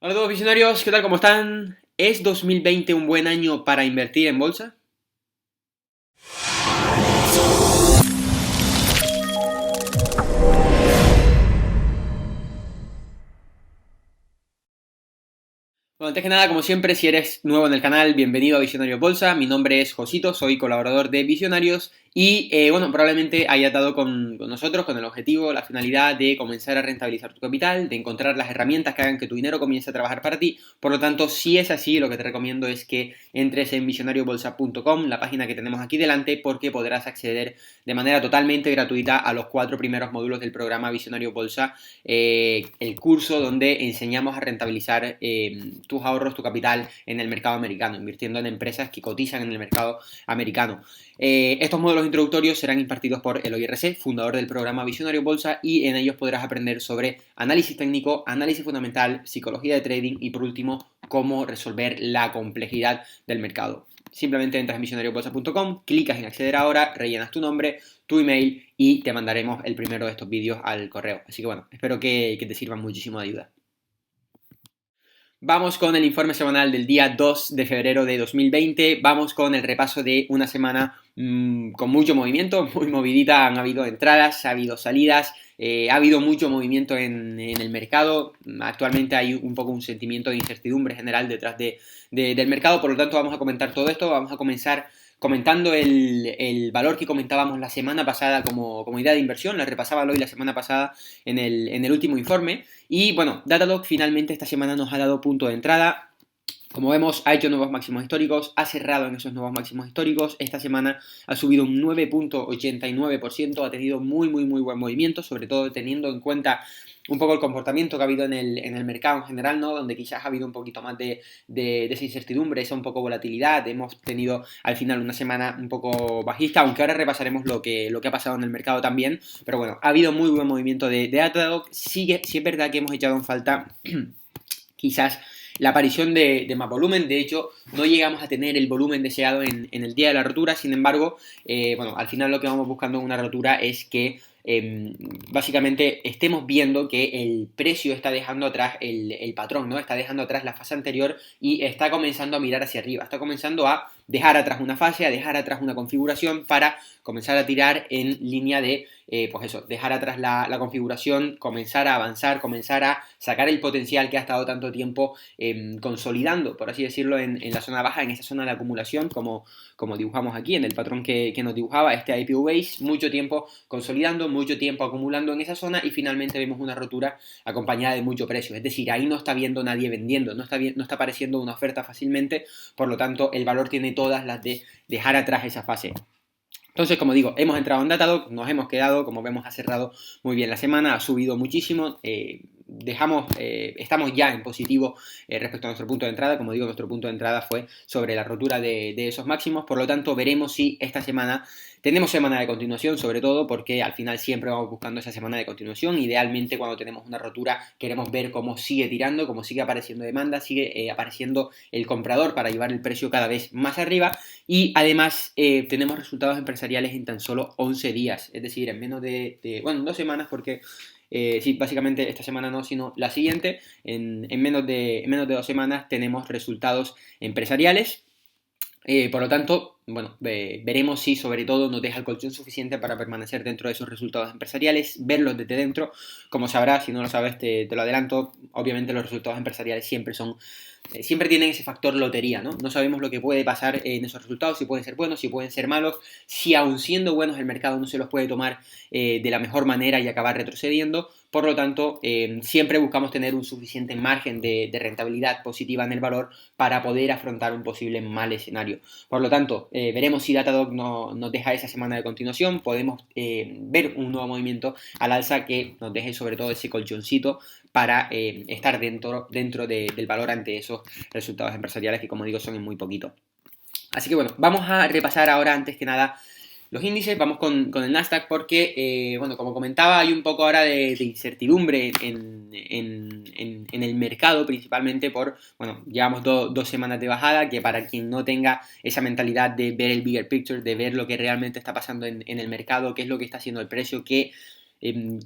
Hola a todos visionarios, ¿qué tal? ¿Cómo están? ¿Es 2020 un buen año para invertir en bolsa? Bueno, antes que nada, como siempre, si eres nuevo en el canal, bienvenido a Visionarios Bolsa. Mi nombre es Josito, soy colaborador de Visionarios y, bueno, probablemente hayas dado con nosotros con el objetivo, la finalidad de comenzar a rentabilizar tu capital, de encontrar las herramientas que hagan que tu dinero comience a trabajar para ti. Por lo tanto, si es así, lo que te recomiendo es que entres en visionariobolsa.com, la página que tenemos aquí delante, porque podrás acceder de manera totalmente gratuita a los 4 primeros módulos del programa Visionario Bolsa, el curso donde enseñamos a rentabilizar tus ahorros, tu capital en el mercado americano, invirtiendo en empresas que cotizan en el mercado americano. Estos módulos introductorios serán impartidos por Eloy RC, fundador del programa Visionario Bolsa, y en ellos podrás aprender sobre análisis técnico, análisis fundamental, psicología de trading y, por último, cómo resolver la complejidad del mercado. Simplemente entras en visionariobolsa.com, clicas en acceder ahora, rellenas tu nombre, tu email y te mandaremos el primero de estos vídeos al correo. Así que bueno, espero que te sirvan muchísimo de ayuda. Vamos con el informe semanal del día 2 de febrero de 2020. Vamos con el repaso de una semana con mucho movimiento, muy movidita. Han habido entradas, ha habido salidas, ha habido mucho movimiento en el mercado. Actualmente hay un poco un sentimiento de incertidumbre general detrás del mercado. Por lo tanto, vamos a comentar todo esto. Vamos a comenzar comentando el valor que comentábamos la semana pasada como idea de inversión. La repasaba hoy la semana pasada en el último informe. Y bueno, Datadog finalmente esta semana nos ha dado punto de entrada. Como vemos, ha hecho nuevos máximos históricos, ha cerrado en esos nuevos máximos históricos. Esta semana ha subido un 9,89%, ha tenido muy buen movimiento, sobre todo teniendo en cuenta un poco el comportamiento que ha habido en el mercado en general, ¿no? Donde quizás ha habido un poquito más de esa incertidumbre, esa un poco volatilidad. Hemos tenido al final una semana un poco bajista, aunque ahora repasaremos lo que ha pasado en el mercado también. Pero bueno, ha habido muy buen movimiento de Datadog. Sí es verdad que hemos echado en falta quizás la aparición de más volumen. De hecho, no llegamos a tener el volumen deseado en el día de la rotura. Sin embargo, bueno, al final lo que vamos buscando en una rotura es que básicamente estemos viendo que el precio está dejando atrás el patrón, ¿no? Está dejando atrás la fase anterior y está comenzando a mirar hacia arriba, está comenzando a dejar atrás una fase, a dejar atrás una configuración para comenzar a tirar en línea de, pues eso, dejar atrás la configuración, comenzar a avanzar, comenzar a sacar el potencial que ha estado tanto tiempo consolidando, por así decirlo, en la zona baja, en esa zona de acumulación, como dibujamos aquí, en el patrón que nos dibujaba este IPO base, mucho tiempo consolidando, mucho tiempo acumulando en esa zona y finalmente vemos una rotura acompañada de mucho precio. Es decir, ahí no está viendo nadie vendiendo, no está apareciendo una oferta fácilmente, por lo tanto el valor tiene todas las de dejar atrás esa fase. Entonces, como digo, hemos entrado en Datadog, nos hemos quedado, como vemos, ha cerrado muy bien la semana, ha subido muchísimo, estamos ya en positivo respecto a nuestro punto de entrada. Como digo, nuestro punto de entrada fue sobre la rotura de esos máximos, por lo tanto veremos si esta semana tenemos semana de continuación, sobre todo porque al final siempre vamos buscando esa semana de continuación. Idealmente, cuando tenemos una rotura, queremos ver cómo sigue tirando, cómo sigue apareciendo demanda, sigue apareciendo el comprador para llevar el precio cada vez más arriba. Y además tenemos resultados empresariales en tan solo 11 días, es decir, en menos bueno, 2 semanas, porque sí, básicamente esta semana no, sino la siguiente, en menos de 2 semanas tenemos resultados empresariales. Por lo tanto, bueno, veremos si sobre todo nos deja el colchón suficiente para permanecer dentro de esos resultados empresariales, verlos desde dentro. Como sabrás, si no lo sabes, te lo adelanto, obviamente los resultados empresariales siempre tienen ese factor lotería, ¿no? No sabemos lo que puede pasar en esos resultados, si pueden ser buenos, si pueden ser malos, si aun siendo buenos el mercado no se los puede tomar de la mejor manera y acabar retrocediendo. Por lo tanto, siempre buscamos tener un suficiente margen de rentabilidad positiva en el valor para poder afrontar un posible mal escenario. Por lo tanto, veremos si Datadog nos deja esa semana de continuación. Podemos ver un nuevo movimiento al alza que nos deje sobre todo ese colchoncito para estar dentro del valor ante esos resultados empresariales que, como digo, son en muy poquito. Así que bueno, vamos a repasar ahora antes que nada los índices. Vamos con el Nasdaq porque, bueno, como comentaba, hay un poco ahora de incertidumbre en el mercado, principalmente por, bueno, llevamos dos semanas de bajada, que para quien no tenga esa mentalidad de ver el bigger picture, de ver lo que realmente está pasando en el mercado, qué es lo que está haciendo el precio, qué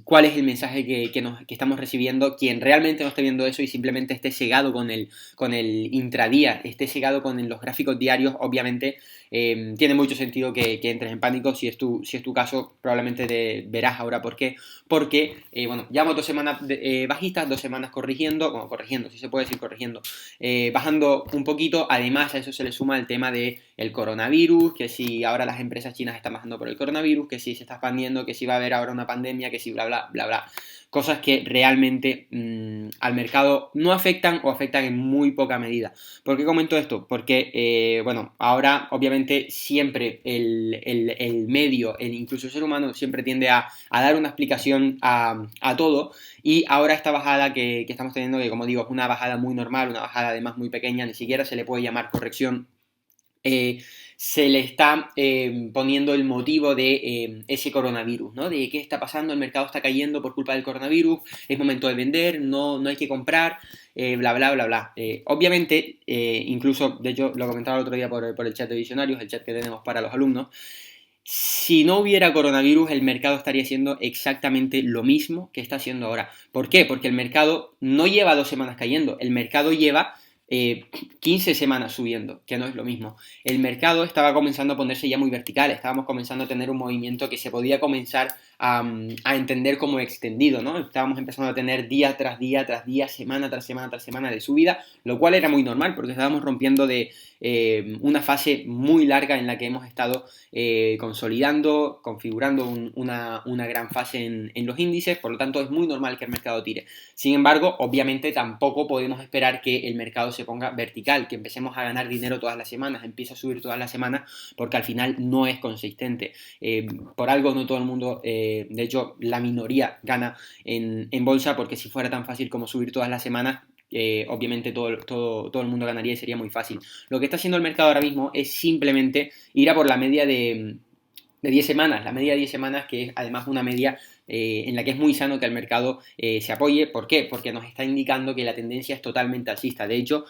cuál es el mensaje que estamos recibiendo, quien realmente no esté viendo eso y simplemente esté cegado con el intradía, esté cegado con los gráficos diarios, obviamente tiene mucho sentido que entres en pánico. Si es tu caso, probablemente te verás ahora por qué. Porque, bueno, llevamos 2 semanas bajistas, 2 semanas corrigiendo, si se puede decir corrigiendo, bajando un poquito. Además, a eso se le suma el tema del coronavirus, que si ahora las empresas chinas están bajando por el coronavirus, que si se está expandiendo, que si va a haber ahora una pandemia, que si bla, bla, bla, bla. Cosas que realmente al mercado no afectan o afectan en muy poca medida. ¿Por qué comento esto? Porque, bueno, ahora obviamente siempre el medio, incluso el ser humano, siempre tiende a dar una explicación a todo, y ahora esta bajada que estamos teniendo, que como digo, es una bajada muy normal, una bajada además muy pequeña, ni siquiera se le puede llamar corrección. Se le está poniendo el motivo de ese coronavirus, ¿no? De qué está pasando, el mercado está cayendo por culpa del coronavirus, es momento de vender, no hay que comprar, bla, bla, bla, bla. Obviamente, incluso, de hecho, lo comentaba el otro día por el chat de visionarios, el chat que tenemos para los alumnos. Si no hubiera coronavirus, el mercado estaría haciendo exactamente lo mismo que está haciendo ahora. ¿Por qué? Porque el mercado no lleva 2 semanas cayendo, el mercado lleva 15 semanas subiendo, que no es lo mismo. El mercado estaba comenzando a ponerse ya muy vertical, estábamos comenzando a tener un movimiento que se podía comenzar a entender como extendido, ¿no? Estábamos empezando a tener día tras día tras día, semana tras semana tras semana de subida, lo cual era muy normal porque estábamos rompiendo de una fase muy larga en la que hemos estado consolidando, configurando una gran fase en los índices. Por lo tanto es muy normal que el mercado tire. Sin embargo, obviamente tampoco podemos esperar que el mercado se ponga vertical, que empecemos a ganar dinero todas las semanas, empiece a subir todas las semanas, porque al final no es consistente. Por algo no todo el mundo, de hecho la minoría gana en bolsa, porque si fuera tan fácil como subir todas las semanas, obviamente todo el mundo ganaría y sería muy fácil. Lo que está haciendo el mercado ahora mismo es simplemente ir a por la media de 10 semanas, la media de 10 semanas, que es además una media en la que es muy sano que el mercado se apoye. ¿Por qué? Porque nos está indicando que la tendencia es totalmente alcista. De hecho,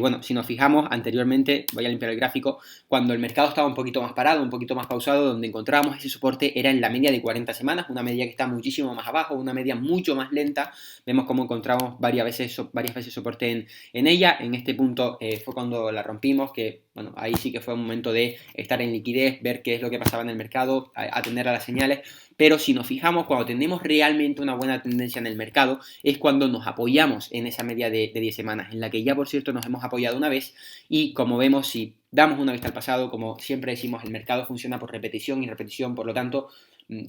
bueno, si nos fijamos anteriormente, voy a limpiar el gráfico, cuando el mercado estaba un poquito más parado, un poquito más pausado, donde encontrábamos ese soporte era en la media de 40 semanas, una media que está muchísimo más abajo, una media mucho más lenta. Vemos cómo encontramos varias veces soporte en ella. En este punto fue cuando la rompimos, que bueno, ahí sí que fue un momento de estar en liquidez, ver qué es lo que pasaba en el mercado, atender a las señales. Pero si nos fijamos, cuando tenemos realmente una buena tendencia en el mercado, es cuando nos apoyamos en esa media de 10 semanas, en la que ya, por cierto, nos hemos apoyado una vez. Y como vemos, si damos una vista al pasado, como siempre decimos, el mercado funciona por repetición y repetición. Por lo tanto,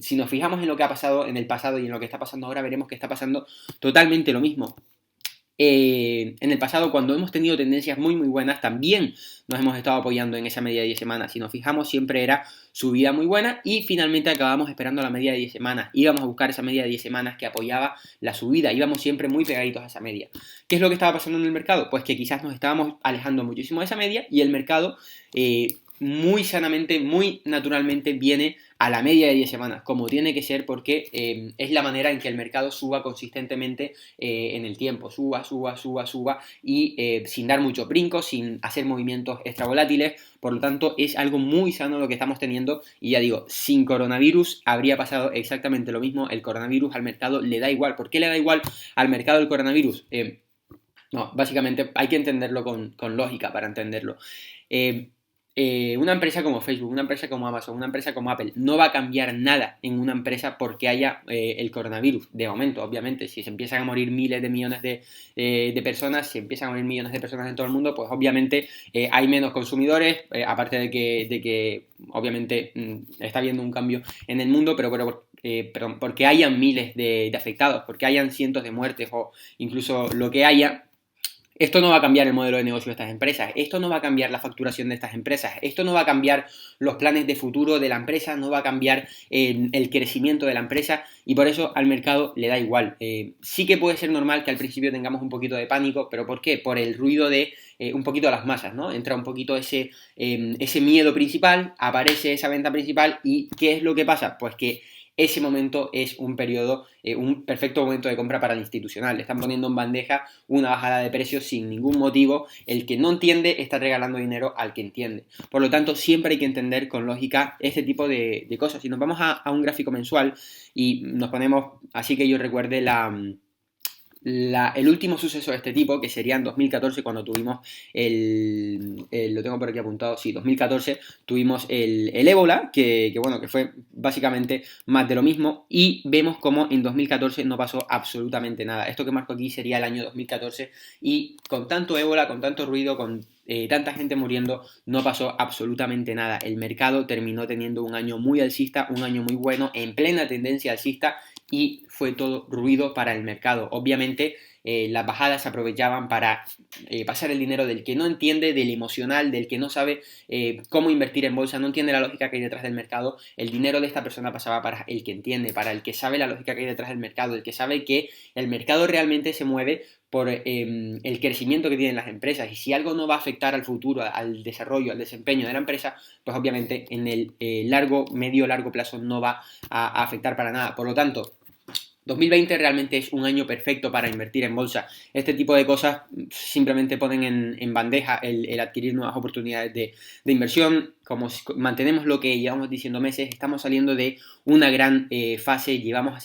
si nos fijamos en lo que ha pasado en el pasado y en lo que está pasando ahora, veremos que está pasando totalmente lo mismo. En el pasado, cuando hemos tenido tendencias muy buenas, también nos hemos estado apoyando en esa media de 10 semanas. Si nos fijamos, siempre era subida muy buena y finalmente acabamos esperando la media de 10 semanas. Íbamos a buscar esa media de 10 semanas que apoyaba la subida, íbamos siempre muy pegaditos a esa media. ¿Qué es lo que estaba pasando en el mercado? Pues que quizás nos estábamos alejando muchísimo de esa media y el mercado muy sanamente, muy naturalmente viene a la media de 10 semanas, como tiene que ser, porque es la manera en que el mercado suba consistentemente en el tiempo, suba y sin dar mucho brinco, sin hacer movimientos extra volátiles. Por lo tanto, es algo muy sano lo que estamos teniendo y ya digo, sin coronavirus habría pasado exactamente lo mismo. El coronavirus al mercado le da igual. ¿Por qué le da igual al mercado el coronavirus? No, básicamente hay que entenderlo con lógica para entenderlo. Una empresa como Facebook, una empresa como Amazon, una empresa como Apple no va a cambiar nada en una empresa porque haya el coronavirus. De momento, obviamente, si se empiezan a morir miles de millones de personas, si empiezan a morir millones de personas en todo el mundo, pues obviamente hay menos consumidores, aparte de que obviamente está habiendo un cambio en el mundo, pero porque hayan miles de afectados, porque hayan cientos de muertes o incluso lo que haya. Esto no va a cambiar el modelo de negocio de estas empresas, esto no va a cambiar la facturación de estas empresas, esto no va a cambiar los planes de futuro de la empresa, no va a cambiar el crecimiento de la empresa y por eso al mercado le da igual. Sí que puede ser normal que al principio tengamos un poquito de pánico, pero ¿por qué? Por el ruido de un poquito a las masas, ¿no? Entra un poquito ese miedo principal, aparece esa venta principal y ¿qué es lo que pasa? Pues que ese momento es un periodo, un perfecto momento de compra para el institucional. Le están poniendo en bandeja una bajada de precios sin ningún motivo. El que no entiende está regalando dinero al que entiende. Por lo tanto, siempre hay que entender con lógica este tipo de cosas. Si nos vamos a un gráfico mensual y nos ponemos, así que yo recuerde el último suceso de este tipo, que sería en 2014 cuando tuvimos lo tengo por aquí apuntado, sí, 2014 tuvimos el ébola, bueno, que fue básicamente más de lo mismo, y vemos como en 2014 no pasó absolutamente nada. Esto que marco aquí sería el año 2014 y con tanto ébola, con tanto ruido, con tanta gente muriendo, no pasó absolutamente nada. El mercado terminó teniendo un año muy alcista, un año muy bueno, en plena tendencia alcista, y fue todo ruido para el mercado. Obviamente las bajadas se aprovechaban para pasar el dinero del que no entiende, del emocional, del que no sabe cómo invertir en bolsa, no entiende la lógica que hay detrás del mercado. El dinero de esta persona pasaba para el que entiende, para el que sabe la lógica que hay detrás del mercado, el que sabe que el mercado realmente se mueve por el crecimiento que tienen las empresas, y si algo no va a afectar al futuro, al desarrollo, al desempeño de la empresa, pues obviamente en el medio largo plazo no va a afectar para nada. Por lo tanto, 2020 realmente es un año perfecto para invertir en bolsa. Este tipo de cosas simplemente ponen en bandeja el adquirir nuevas oportunidades de inversión. Como mantenemos lo que llevamos diciendo meses, estamos saliendo de una gran fase, llevamos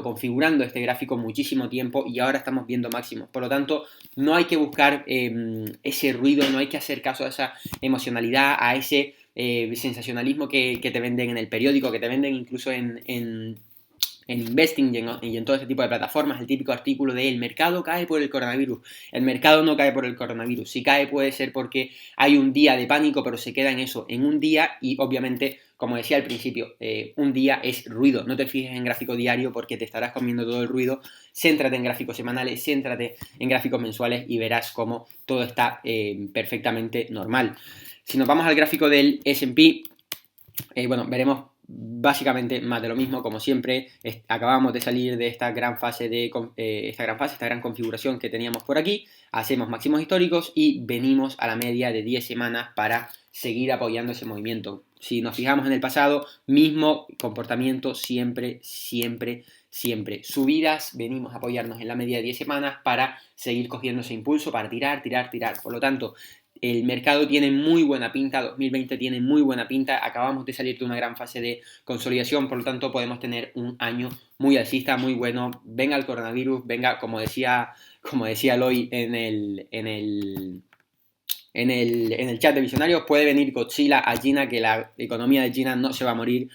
configurando este gráfico muchísimo tiempo y ahora estamos viendo máximos. Por lo tanto, no hay que buscar ese ruido, no hay que hacer caso a esa emocionalidad, a ese sensacionalismo que te venden en el periódico, que te venden incluso en Investing y en todo este tipo de plataformas, el típico artículo de el mercado cae por el coronavirus. El mercado no cae por el coronavirus. Si cae puede ser porque hay un día de pánico, pero se queda en eso, en un día, y obviamente, como decía al principio, un día es ruido. No te fijes en gráfico diario porque te estarás comiendo todo el ruido. Céntrate en gráficos semanales, céntrate en gráficos mensuales y verás cómo todo está perfectamente normal. Si nos vamos al gráfico del S&P, veremos básicamente más de lo mismo. Como siempre, acabamos de salir de esta gran fase, esta gran configuración que teníamos por aquí, hacemos máximos históricos y venimos a la media de 10 semanas para seguir apoyando ese movimiento. Si nos fijamos en el pasado, mismo comportamiento siempre. Subidas, venimos a apoyarnos en la media de 10 semanas para seguir cogiendo ese impulso, para tirar. Por lo tanto, el mercado tiene muy buena pinta, 2020 tiene muy buena pinta, acabamos de salir de una gran fase de consolidación, por lo tanto podemos tener un año muy alcista, muy bueno. Venga el coronavirus, venga, como decía Eloy en el chat de visionarios, puede venir Godzilla a China, que la economía de China no se va a morir,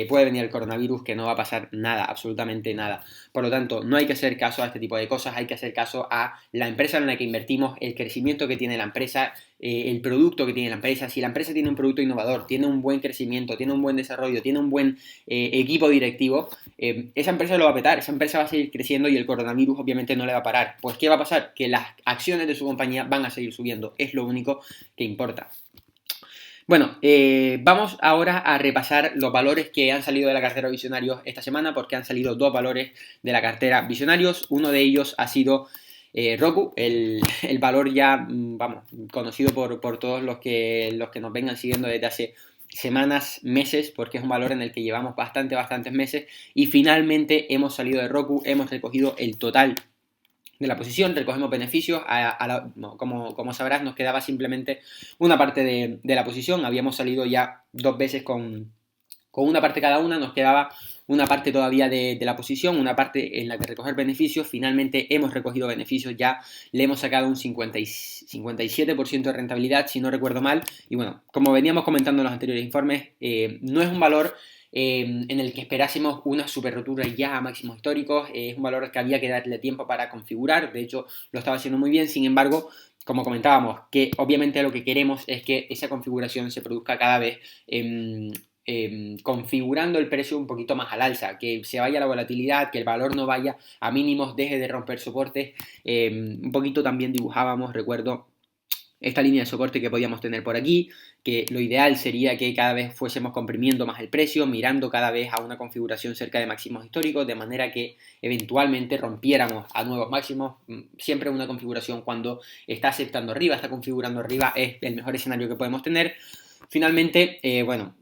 puede venir el coronavirus, que no va a pasar nada, absolutamente nada. Por lo tanto, no hay que hacer caso a este tipo de cosas, hay que hacer caso a la empresa en la que invertimos, el crecimiento que tiene la empresa, el producto que tiene la empresa. Si la empresa tiene un producto innovador, tiene un buen crecimiento, tiene un buen desarrollo, tiene un buen equipo directivo, esa empresa lo va a petar, esa empresa va a seguir creciendo y el coronavirus obviamente no le va a parar. Pues ¿qué va a pasar? Que las acciones de su compañía van a seguir subiendo, es lo único que importa. Bueno, vamos ahora a repasar los valores que han salido de la cartera Visionarios esta semana, porque han salido dos valores de la cartera Visionarios. Uno de ellos ha sido Roku, el valor ya, conocido por todos los que nos vengan siguiendo desde hace semanas, meses, porque es un valor en el que llevamos bastantes meses, y finalmente hemos salido de Roku, hemos recogido el total de la posición, recogemos beneficios, como sabrás nos quedaba simplemente una parte de la posición, habíamos salido ya dos veces con una parte cada una, nos quedaba una parte todavía de la posición, una parte en la que recoger beneficios. Finalmente hemos recogido beneficios, ya le hemos sacado un 57% de rentabilidad, si no recuerdo mal, y bueno, como veníamos comentando en los anteriores informes, no es un valor en el que esperásemos una super rotura ya a máximos históricos, es un valor que había que darle tiempo para configurar, de hecho lo estaba haciendo muy bien. Sin embargo, como comentábamos, que obviamente lo que queremos es que esa configuración se produzca cada vez configurando el precio un poquito más al alza, que se vaya la volatilidad, que el valor no vaya a mínimos, deje de romper soportes. Un poquito también dibujábamos, recuerdo, esta línea de soporte que podíamos tener por aquí, que lo ideal sería que cada vez fuésemos comprimiendo más el precio, mirando cada vez a una configuración cerca de máximos históricos, de manera que eventualmente rompiéramos a nuevos máximos. Siempre una configuración cuando está aceptando arriba, está configurando arriba, es el mejor escenario que podemos tener. Finalmente, bueno,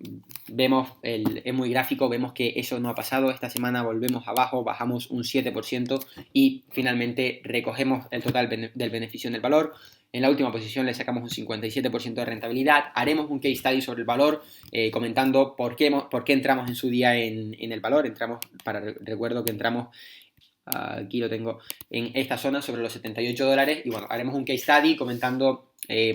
vemos, es muy gráfico, vemos que eso no ha pasado. Esta semana volvemos abajo, bajamos un 7% y finalmente recogemos el total del beneficio en el valor. En la última posición le sacamos un 57% de rentabilidad. Haremos un case study sobre el valor, comentando por qué entramos en su día en el valor. Recuerdo que entramos, aquí lo tengo, en esta zona sobre los $78. Y bueno, haremos un case study comentando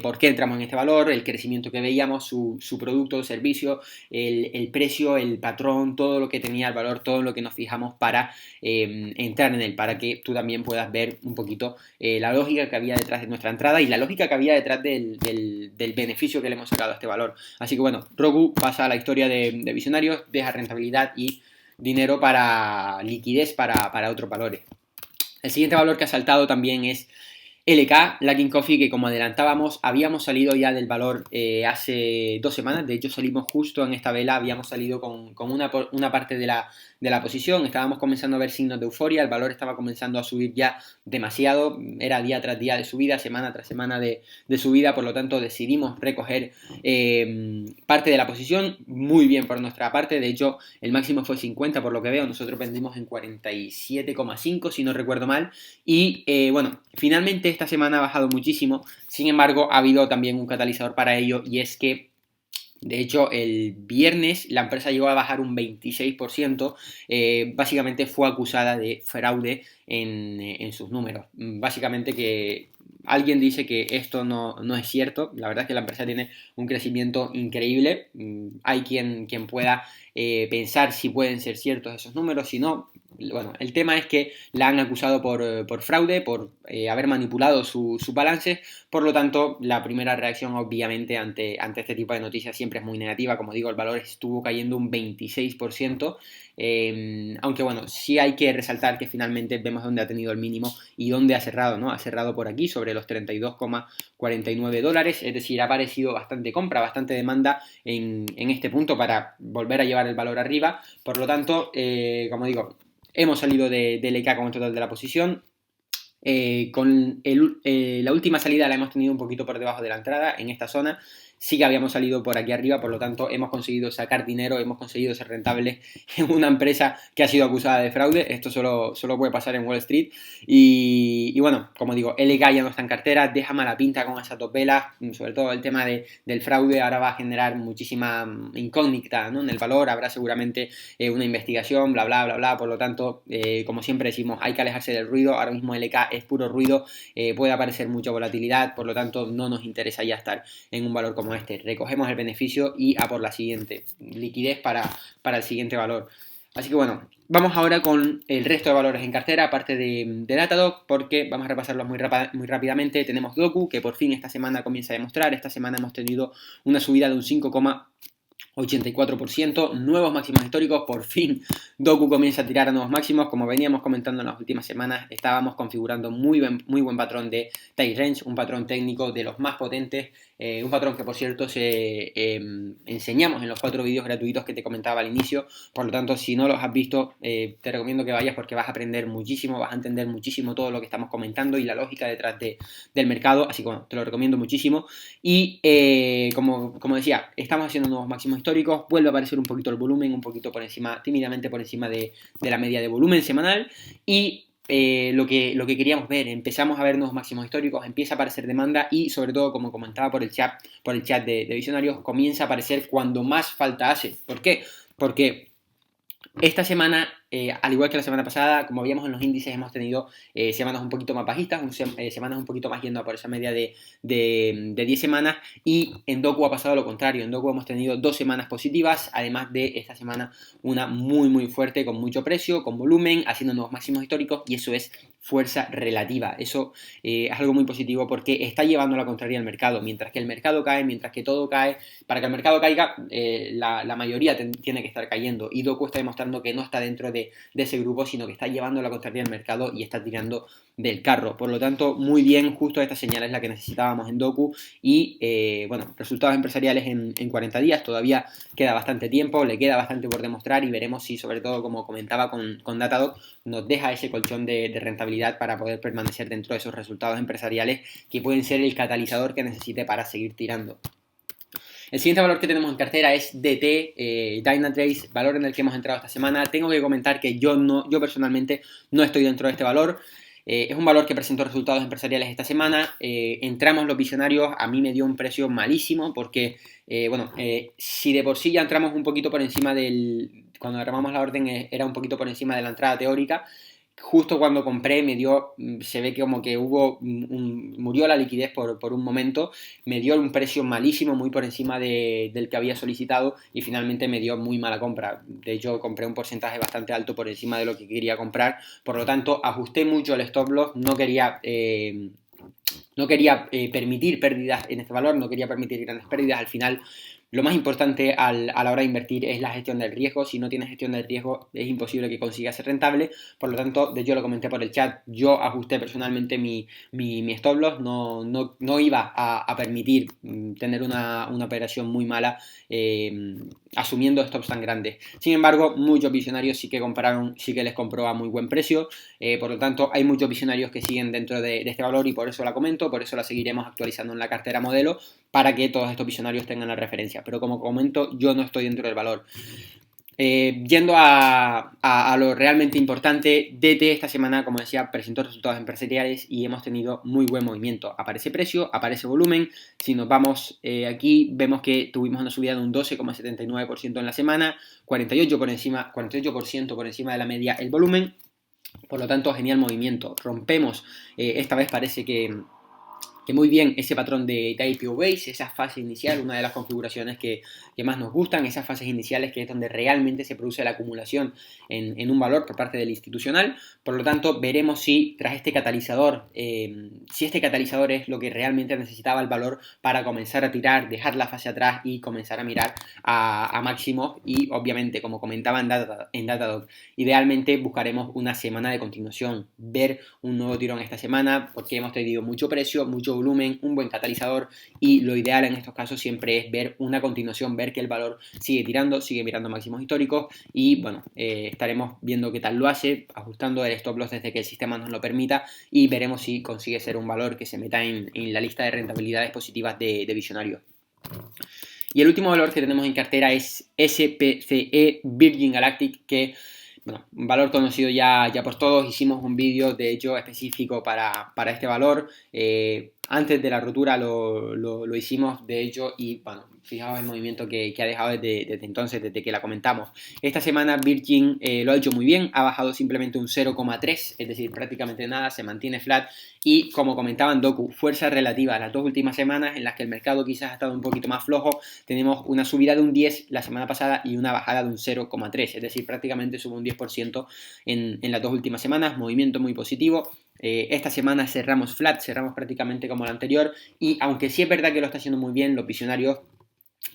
por qué entramos en este valor, el crecimiento que veíamos, su producto o servicio, el precio, el patrón, todo lo que tenía el valor, todo lo que nos fijamos para entrar en él, para que tú también puedas ver un poquito la lógica que había detrás de nuestra entrada y la lógica que había detrás del beneficio que le hemos sacado a este valor. Así que bueno, Roku pasa a la historia de Visionarios, deja rentabilidad y dinero para liquidez para otros valores. El siguiente valor que ha saltado también es LK, Luckin Coffee, que como adelantábamos, habíamos salido ya del valor hace 2 semanas. De hecho, salimos justo en esta vela, habíamos salido con una parte de la posición. Estábamos comenzando a ver signos de euforia, el valor estaba comenzando a subir ya demasiado. Era día tras día de subida, semana tras semana de subida. Por lo tanto, decidimos recoger parte de la posición. Muy bien por nuestra parte. De hecho, el máximo fue 50 por lo que veo. Nosotros vendimos en 47,5 si no recuerdo mal. Y bueno, finalmente esta semana ha bajado muchísimo. Sin embargo, ha habido también un catalizador para ello, y es que de hecho, el viernes la empresa llegó a bajar un 26%, básicamente fue acusada de fraude en sus números. Básicamente que alguien dice que esto no es cierto. La verdad es que la empresa tiene un crecimiento increíble. Hay quien pueda pensar si pueden ser ciertos esos números, si no. Bueno, el tema es que la han acusado por fraude, por haber manipulado sus balances. Por lo tanto, la primera reacción obviamente ante este tipo de noticias siempre es muy negativa. Como digo, el valor estuvo cayendo un 26%, aunque bueno, sí hay que resaltar que finalmente vemos dónde ha tenido el mínimo y dónde ha cerrado, ¿no? Ha cerrado por aquí sobre los $32,49, es decir, ha aparecido bastante compra, bastante demanda en este punto para volver a llevar el valor arriba. Por lo tanto, como digo, hemos salido de LK con el total de la posición. Con la última salida la hemos tenido un poquito por debajo de la entrada en esta zona. Sí que habíamos salido por aquí arriba, por lo tanto hemos conseguido sacar dinero, hemos conseguido ser rentables en una empresa que ha sido acusada de fraude. Esto solo puede pasar en Wall Street. Y bueno, como digo, LK ya no está en cartera, deja mala pinta con esas 2 velas, sobre todo el tema del fraude ahora va a generar muchísima incógnita, ¿no? En el valor. Habrá seguramente una investigación, bla, bla, bla, bla. Por lo tanto, como siempre decimos, hay que alejarse del ruido. Ahora mismo LK es puro ruido, puede aparecer mucha volatilidad, por lo tanto no nos interesa ya estar en un valor como este. Recogemos el beneficio y a por la siguiente, liquidez para el siguiente valor. Así que bueno, vamos ahora con el resto de valores en cartera, aparte de Datadog, porque vamos a repasarlos muy rápidamente. Tenemos Doku, que por fin esta semana comienza a demostrar. Esta semana hemos tenido una subida de un 5,84%, nuevos máximos históricos. Por fin Doku comienza a tirar a nuevos máximos. Como veníamos comentando en las últimas semanas, estábamos configurando muy buen patrón de tight range, un patrón técnico de los más potentes, un patrón que por cierto enseñamos en los 4 vídeos gratuitos que te comentaba al inicio. Por lo tanto, si no los has visto, te recomiendo que vayas, porque vas a aprender muchísimo, vas a entender muchísimo todo lo que estamos comentando y la lógica detrás del mercado. Así que bueno, te lo recomiendo muchísimo. Y como decía, estamos haciendo nuevos máximos históricos. Vuelve a aparecer un poquito el volumen, un poquito por encima, tímidamente por encima de la media de volumen semanal. Y lo que queríamos ver, empezamos a ver nuevos máximos históricos, empieza a aparecer demanda y sobre todo, como comentaba por el chat de Visionarios, comienza a aparecer cuando más falta hace. ¿Por qué? Porque esta semana, al igual que la semana pasada, como veíamos en los índices, hemos tenido semanas un poquito más bajistas, semanas un poquito más yendo a por esa media de 10 semanas, y en Doku ha pasado lo contrario. En Doku hemos tenido 2 semanas positivas, además de esta semana una muy fuerte, con mucho precio, con volumen, haciendo nuevos máximos históricos, y eso es fuerza relativa. Eso es algo muy positivo porque está llevando a la contraria al mercado. Mientras que el mercado cae, mientras que todo cae, para que el mercado caiga, la mayoría tiene que estar cayendo, y Doku está demostrando que no está dentro de ese grupo, sino que está llevando a la contraria al mercado y está tirando del carro. Por lo tanto, muy bien, justo esta señal es la que necesitábamos en Doku. Y bueno, resultados empresariales en 40 días, todavía queda bastante tiempo, le queda bastante por demostrar, y veremos si, sobre todo, como comentaba con Datadog, nos deja ese colchón de rentabilidad para poder permanecer dentro de esos resultados empresariales que pueden ser el catalizador que necesite para seguir tirando. El siguiente valor que tenemos en cartera es DT, Dynatrace, valor en el que hemos entrado esta semana. Tengo que comentar que yo personalmente no estoy dentro de este valor. Es un valor que presentó resultados empresariales esta semana. Entramos los visionarios, a mí me dio un precio malísimo porque, si de por sí ya entramos un poquito por encima cuando armamos la orden era un poquito por encima de la entrada teórica. Justo cuando compré se ve que como que murió la liquidez por un momento, me dio un precio malísimo, muy por encima del que había solicitado y finalmente me dio muy mala compra. De hecho, compré un porcentaje bastante alto por encima de lo que quería comprar, por lo tanto, ajusté mucho el stop loss, no quería permitir pérdidas en este valor, no quería permitir grandes pérdidas. Al final, lo más importante a la hora de invertir es la gestión del riesgo. Si no tienes gestión del riesgo, es imposible que consigas ser rentable. Por lo tanto, de hecho lo comenté por el chat, yo ajusté personalmente mi stop loss, no iba a permitir tener una operación muy mala asumiendo stops tan grandes. Sin embargo, muchos visionarios sí que compraron, sí que les compró a muy buen precio. Por lo tanto, hay muchos visionarios que siguen dentro de este valor y por eso la comento, por eso la seguiremos actualizando en la cartera modelo para que todos estos visionarios tengan la referencia. Pero como comento, yo no estoy dentro del valor. Yendo a lo realmente importante, DT esta semana, como decía, presentó resultados empresariales y hemos tenido muy buen movimiento. Aparece precio, aparece volumen. Si nos vamos aquí, vemos que tuvimos una subida de un 12,79% en la semana, 48% por encima de la media el volumen. Por lo tanto, genial movimiento. Rompemos, esta vez parece que muy bien ese patrón de IPO Base, esa fase inicial, una de las configuraciones que más nos gustan, esas fases iniciales que es donde realmente se produce la acumulación en un valor por parte del institucional. Por lo tanto, veremos si tras este catalizador, si este catalizador es lo que realmente necesitaba el valor para comenzar a tirar, dejar la fase atrás y comenzar a mirar a máximos. Y obviamente, como comentaba en Datadog, idealmente buscaremos una semana de continuación, ver un nuevo tirón esta semana porque hemos tenido mucho precio, mucho volumen, un buen catalizador y lo ideal en estos casos siempre es ver una continuación, ver que el valor sigue tirando, sigue mirando máximos históricos y bueno, estaremos viendo qué tal lo hace, ajustando el stop loss desde que el sistema nos lo permita y veremos si consigue ser un valor que se meta en la lista de rentabilidades positivas de visionarios. Y el último valor que tenemos en cartera es SPCE Virgin Galactic, que bueno, un valor conocido ya por todos. Hicimos un vídeo de hecho específico para este valor. Antes de la rotura lo hicimos de hecho y bueno, fijaos el movimiento que ha dejado desde entonces, desde que la comentamos. Esta semana Virgin lo ha hecho muy bien, ha bajado simplemente un 0,3, es decir, prácticamente nada, se mantiene flat y como comentaba en Doku, fuerza relativa. Las dos últimas semanas en las que el mercado quizás ha estado un poquito más flojo, tenemos una subida de un 10 la semana pasada y una bajada de un 0,3, es decir, prácticamente sube un 10% en las dos últimas semanas, movimiento muy positivo. Esta semana cerramos flat, cerramos prácticamente como la anterior y aunque sí es verdad que lo está haciendo muy bien, los visionarios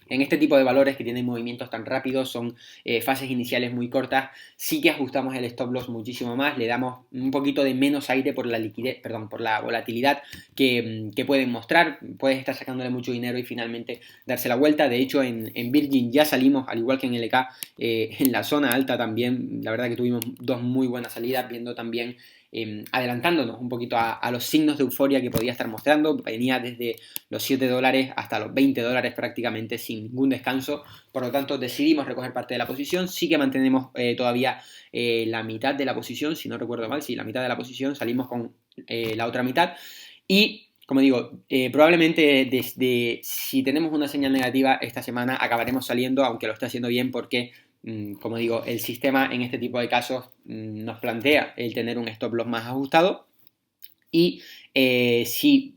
en este tipo de valores que tienen movimientos tan rápidos, son fases iniciales muy cortas, sí que ajustamos el stop loss muchísimo más, le damos un poquito de menos aire por la liquidez, perdón, por la volatilidad que pueden mostrar, puedes estar sacándole mucho dinero y finalmente darse la vuelta. De hecho, en Virgin ya salimos, al igual que en LK, en la zona alta también, la verdad que tuvimos dos muy buenas salidas, viendo también adelantándonos un poquito a los signos de euforia que podía estar mostrando. Venía desde los $7 hasta los $20 prácticamente sin ningún descanso, por lo tanto decidimos recoger parte de la posición. Sí que mantenemos todavía la mitad de la posición, si no recuerdo mal, sí, la mitad de la posición, salimos con la otra mitad y como digo, probablemente si tenemos una señal negativa esta semana acabaremos saliendo, aunque lo esté haciendo bien porque como digo, el sistema en este tipo de casos nos plantea el tener un stop loss más ajustado y si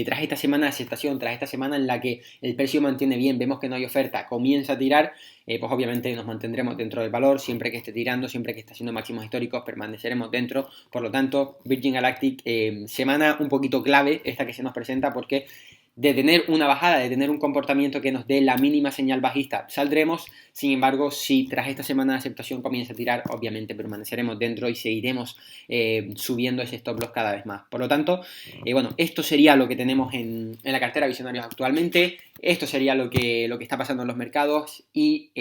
tras esta semana de aceptación, tras esta semana en la que el precio mantiene bien, vemos que no hay oferta, comienza a tirar, pues obviamente nos mantendremos dentro del valor, siempre que esté tirando, siempre que esté haciendo máximos históricos, permaneceremos dentro. Por lo tanto, Virgin Galactic, semana un poquito clave esta que se nos presenta porque de tener una bajada, de tener un comportamiento que nos dé la mínima señal bajista, saldremos. Sin embargo, si tras esta semana de aceptación comienza a tirar, obviamente permaneceremos dentro y seguiremos subiendo ese stop loss cada vez más. Por lo tanto, bueno, esto sería lo que tenemos en la cartera Visionarios actualmente. Esto sería lo que está pasando en los mercados y,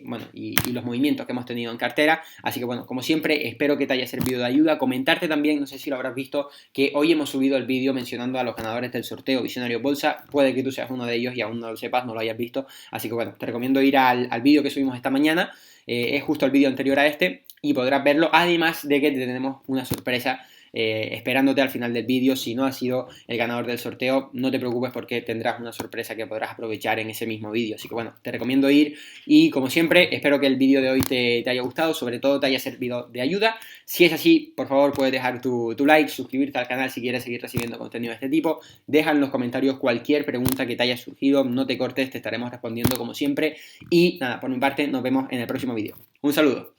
bueno, y los movimientos que hemos tenido en cartera. Así que bueno, como siempre, espero que te haya servido de ayuda. Comentarte también, no sé si lo habrás visto, que hoy hemos subido el vídeo mencionando a los ganadores del sorteo Visionario Bolsa bolsa, puede que tú seas uno de ellos y aún no lo sepas, no lo hayas visto. Así que bueno, te recomiendo ir al vídeo que subimos esta mañana, es justo el vídeo anterior a este, y podrás verlo, además de que te tenemos una sorpresa esperándote al final del vídeo. Si no has sido el ganador del sorteo, no te preocupes porque tendrás una sorpresa que podrás aprovechar en ese mismo vídeo. Así que bueno, te recomiendo ir y como siempre, espero que el vídeo de hoy te haya gustado, sobre todo te haya servido de ayuda. Si es así, por favor puedes dejar tu like, suscribirte al canal si quieres seguir recibiendo contenido de este tipo. Deja en los comentarios cualquier pregunta que te haya surgido, no te cortes, te estaremos respondiendo como siempre. Y nada, por mi parte, nos vemos en el próximo vídeo. Un saludo.